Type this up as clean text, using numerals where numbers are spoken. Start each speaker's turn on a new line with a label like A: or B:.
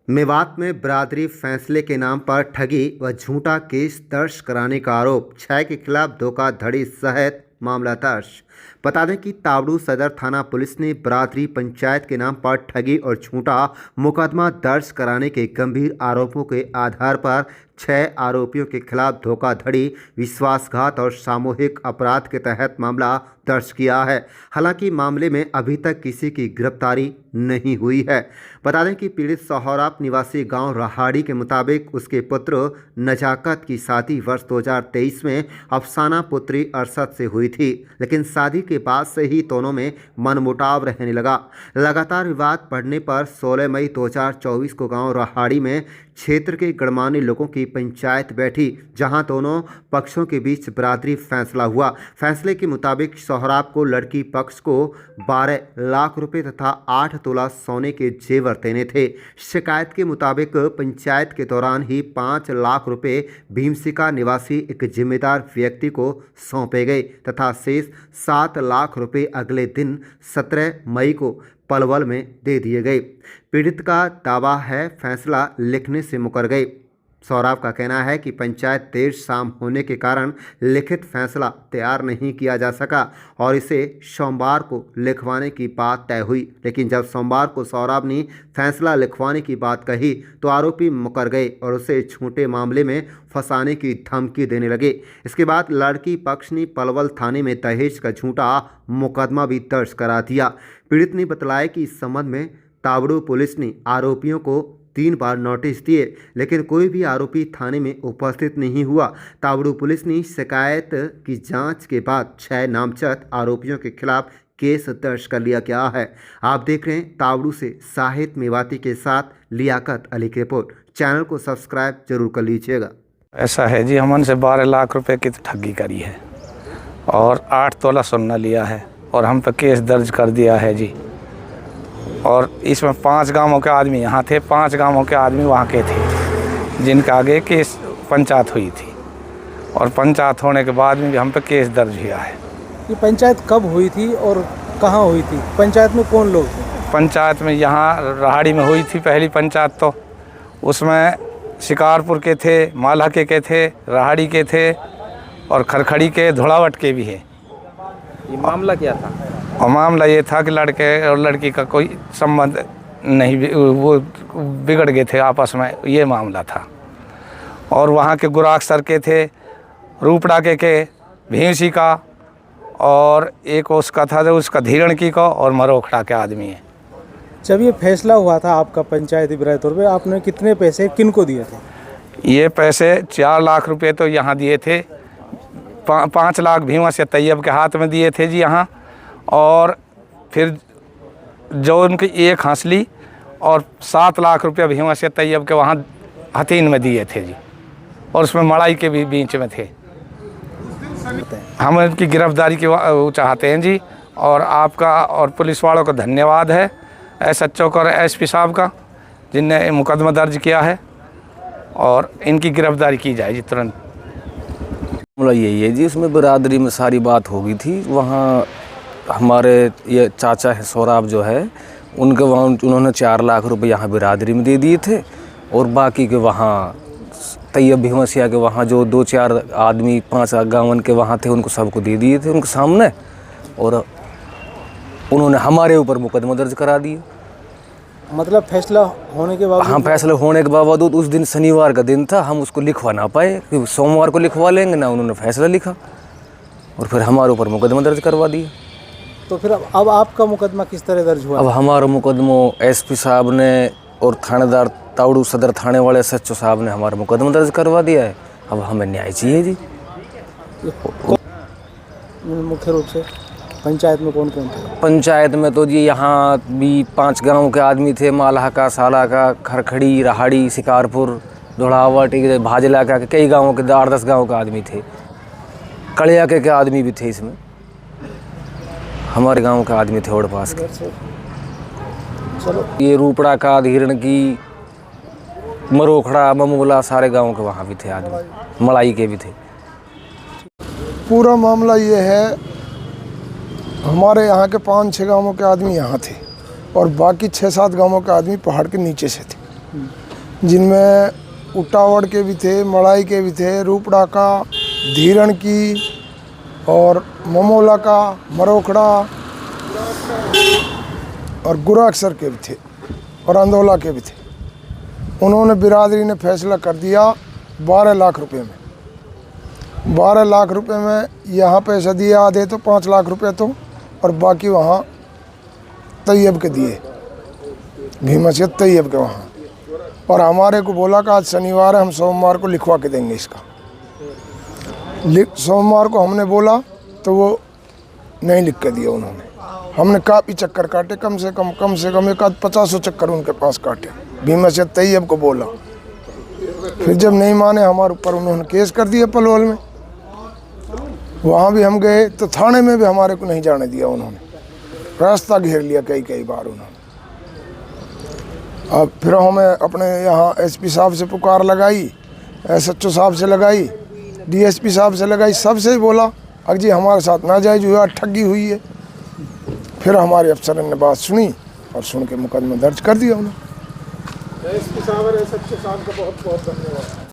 A: मेवात में बरादरी फैसले के नाम पर ठगी व झूठा केस दर्ज कराने का आरोप, 6 के खिलाफ धोखाधड़ी सहित मामला दर्ज। बता दें कि तावड़ू सदर थाना पुलिस ने बरादरी पंचायत के नाम पर ठगी और झूठा मुकदमा दर्ज कराने के गंभीर आरोपों के आधार पर 6 आरोपियों के खिलाफ धोखाधड़ी, विश्वासघात और सामूहिक अपराध के तहत मामला दर्ज किया है। हालांकि मामले में अभी तक किसी की गिरफ्तारी नहीं हुई है। बता दें कि पीड़ित सोहराब निवासी गांव रहाड़ी के मुताबिक उसके पुत्र नजाकत की शादी वर्ष 2023 में अफसाना पुत्री अरशद से हुई थी, लेकिन शादी के बाद से ही दोनों में मनमुटाव रहने लगा। लगातार विवाद बढ़ने पर 16 मई 2024 को गांव रहाड़ी में क्षेत्र के गणमान्य लोगों की पंचायत बैठी, जहां दोनों पक्षों के बीच बरादरी फैसला हुआ। फैसले के मुताबिक सोहराब को लड़की पक्ष को 12 लाख रुपए तथा 8 तोला सोने के जेवर देने थे। शिकायत के मुताबिक पंचायत के दौरान ही 5 लाख रुपए भीमसिका निवासी एक जिम्मेदार व्यक्ति को सौंपे गए तथा शेष 7 लाख रुपए अगले दिन 17 मई को पलवल में दे दिए गए। पीड़ित का दावा है फैसला लिखने से मुकर गए। सौराब का कहना है कि पंचायत देर शाम होने के कारण लिखित फैसला तैयार नहीं किया जा सका और इसे सोमवार को लिखवाने की बात तय हुई, लेकिन जब सोमवार को सौराब ने फैसला लिखवाने की बात कही तो आरोपी मुकर गए और उसे झूठे मामले में फंसाने की धमकी देने लगे। इसके बाद लड़की पक्ष ने पलवल थाने में दहेज का झूठा मुकदमा भी दर्ज करा दिया। पीड़ित ने बतलाया कि इस संबंध में तावड़ू पुलिस ने आरोपियों को 3 बार नोटिस दिए, लेकिन कोई भी आरोपी थाने में उपस्थित नहीं हुआ। तावड़ू पुलिस ने शिकायत की जांच के बाद 6 नामजद आरोपियों के खिलाफ केस दर्ज कर लिया गया है। आप देख रहे हैं तावड़ू से साहिद मेवाती के साथ लियाकत अली की रिपोर्ट। चैनल को सब्सक्राइब जरूर कर लीजिएगा।
B: ऐसा है जी, हमन से 12 लाख रुपए की ठगी करी है और 8 तोला सोना लिया है और हम पे केस दर्ज कर दिया है जी। और इसमें 5 गांवों के आदमी यहाँ थे, 5 गांवों के आदमी वहाँ के थे, जिनके आगे केस पंचायत हुई थी और पंचायत होने के बाद में भी हम पे केस दर्ज हुआ है।
C: ये पंचायत कब हुई थी और कहाँ हुई थी? पंचायत में कौन लोग थे?
B: पंचायत में यहाँ रहाड़ी में हुई थी पहली पंचायत, तो उसमें शिकारपुर के थे, मालहके के थे, रहाड़ी के थे और खरखड़ी के, धोड़ावट के भी है।
C: ये मामला क्या था?
B: और मामला ये था कि लड़के और लड़की का कोई संबंध नहीं, वो बिगड़ गए थे आपस में, ये मामला था। और वहाँ के गुराक्सर के थे, रूपड़ा के भींसी का, और एक उसका था जो उसका धीरण की का, और मरोखड़ा के आदमी है।
C: जब ये फैसला हुआ था आपका पंचायती बराए तौर पे, आपने कितने पैसे किन को दिए थे?
B: ये पैसे 4 लाख रुपए तो यहाँ दिए थे, 5 लाख भीमा से तैयब के हाथ में दिए थे जी यहाँ, और फिर जो उनकी एक हंसली और 7 लाख रुपये भीमा से तैयब के वहाँ हथीन में दिए थे जी, और उसमें मड़ाई के भी बीच में थे। हम इनकी गिरफ्तारी की चाहते हैं जी, और आपका और पुलिस वालों का धन्यवाद है, SHO और SP साहब का, जिनने मुकदमा दर्ज किया है, और इनकी गिरफ्तारी की जाए जी तुरंत।
D: मामला यही है जी, उसमें बरादरी में सारी बात हो गई थी। वहाँ हमारे ये चाचा है सोहराब जो है, उनके वहाँ उन्होंने 4 लाख रुपए यहाँ बिरादरी में दे दिए थे, और बाकी के वहाँ तैयब भीमसिया के वहाँ जो 2-4 आदमी 5 गाँवन के वहाँ थे, उनको सबको दे दिए थे उनके सामने, और उन्होंने हमारे ऊपर मुकदमा दर्ज करा दिया।
C: मतलब फैसला होने के बाद?
D: हाँ, फैसला होने के बावजूद उस दिन शनिवार का दिन था, हम उसको लिखवा ना पाए, क्योंकि सोमवार को लिखवा लेंगे ना, उन्होंने फैसला लिखा और फिर हमारे ऊपर मुकदमा दर्ज करवा दिया।
C: तो फिर अब आपका मुकदमा किस तरह दर्ज हुआ?
D: अब हमारा मुकदमा SP साहब ने और थानेदार तावड़ू सदर थाने वाले SHO साहब ने हमारा मुकदमा दर्ज करवा दिया है। अब हमें न्याय चाहिए जी।
C: मुख्य रूप से पंचायत में कौन कौन थे?
D: पंचायत में तो जी यहाँ भी 5 गांव के आदमी थे, मालहका, सालाका, खरखड़ी, रहाड़ी, शिकारपुर, धोड़ावट, भाजला का, कई गाँवों के 8-10 गाँव के आदमी थे। कड़िया के आदमी भी थे इसमें, हमारे गांव के आदमी थे और पास के।
C: चलो,
D: ये रूपड़ा का, धीरण की, मरोखड़ा, ममूला, सारे गांव के वहाँ भी थे आदमी, मड़ाई के भी थे।
E: पूरा मामला ये है, हमारे यहाँ के 5-6 गांवों के आदमी यहाँ थे और बाकी 6-7 गांवों के आदमी पहाड़ के नीचे से थे। जिनमें उटावड़ के भी थे, मड़ाई के भी थे, रूपड़ा का, धीरण की और ममोला का, मरोखड़ा और गुराक्सर के भी थे और अंदौला के भी थे। उन्होंने बिरादरी ने फैसला कर दिया 12 लाख रुपए में। 12 लाख रुपए में यहाँ पैसा दिए आधे तो 5 लाख रुपए तो, और बाकी वहाँ तैयब के दिए, भीमसिया तैयब के वहाँ। और हमारे को बोला कि आज शनिवार है, हम सोमवार को लिखवा के देंगे इसका। सोमवार को हमने बोला तो वो नहीं लिख के दिया उन्होंने। हमने काफ़ी चक्कर काटे, कम से कम एक आध 50 चक्कर उनके पास काटे, भीमसिया तैयब को बोला। फिर जब नहीं माने हमारे ऊपर उन्होंने केस कर दिया पलवल में। वहाँ भी हम गए तो थाने में भी हमारे को नहीं जाने दिया उन्होंने, रास्ता घेर लिया कई बार उन्होंने। अब फिर हमें अपने यहाँ एसपी साहब से पुकार लगाई, SHO साहब से लगाई, DSP साहब से लगाई, सबसे ही बोला अगर जी हमारे साथ नाजायज हुआ, ठगी हुई है। फिर हमारे अफसर ने बात सुनी और सुन के मुकदमा दर्ज कर दिया उन्होंने।
C: एसपी साहब और SHO साहब का बहुत बहुत धन्यवाद।